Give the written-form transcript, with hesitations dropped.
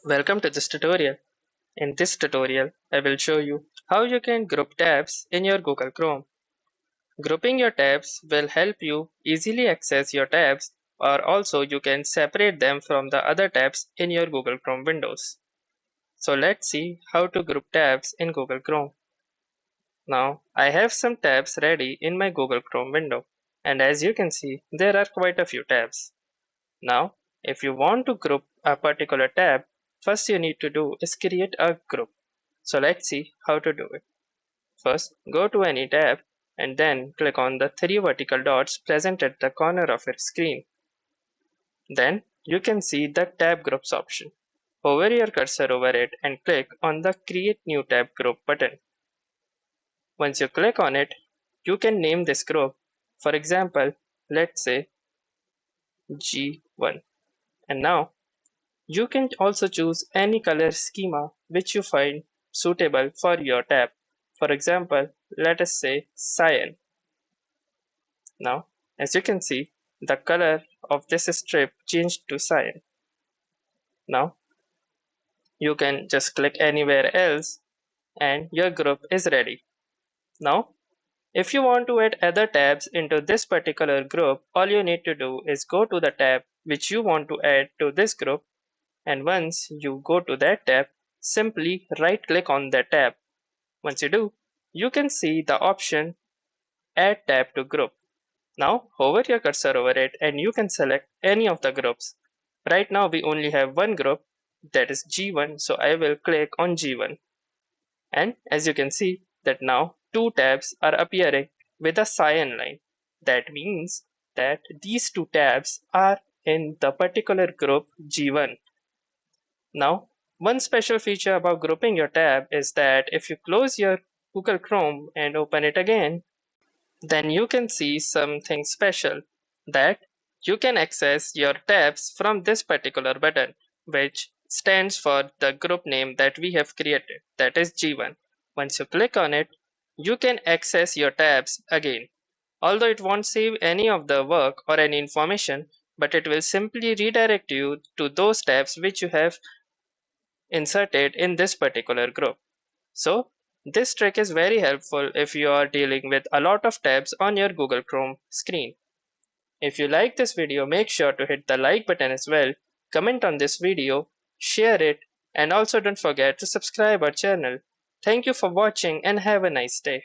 Welcome to this tutorial. In this tutorial, I will show you how you can group tabs in your Google Chrome. Grouping your tabs will help you easily access your tabs, or also you can separate them from the other tabs in your Google Chrome windows. So let's see how to group tabs in Google Chrome. Now I have some tabs ready in my Google Chrome window, and as you can see there are quite a few tabs. Now, if you want to group a particular tab, first you need to do is create a group. So let's see how to do it. First, go to any tab and then click on the three vertical dots present at the corner of your screen. Then you can see the tab groups option. Hover your cursor over it and click on the create new tab group button. Once you click on it, you can name this group. For example, let's say G1. And now you can also choose any color schema which you find suitable for your tab. For example, let us say cyan. Now, as you can see, the color of this strip changed to cyan. Now, you can just click anywhere else and your group is ready. Now, if you want to add other tabs into this particular group, all you need to do is go to the tab which you want to add to this group, and once you go to that tab, simply right click on that tab. Once you do, you can see the option Add tab to group. Now hover your cursor over it and you can select any of the groups. Right now we only have one group, that is G1, so I will click on G1. And as you can see that now two tabs are appearing with a cyan line. That means that these two tabs are in the particular group G1. Now, one special feature about grouping your tab is that if you close your Google Chrome and open it again, then you can see something special, that you can access your tabs from this particular button, which stands for the group name that we have created, that is G1. Once you click on it, you can access your tabs again. Although it won't save any of the work or any information, but it will simply redirect you to those tabs which you have inserted in this particular group. So this trick is very helpful if you are dealing with a lot of tabs on your Google Chrome screen. If you like this video, make sure to hit the like button as well, comment on this video, share it, and also don't forget to subscribe our channel. Thank you for watching and have a nice day.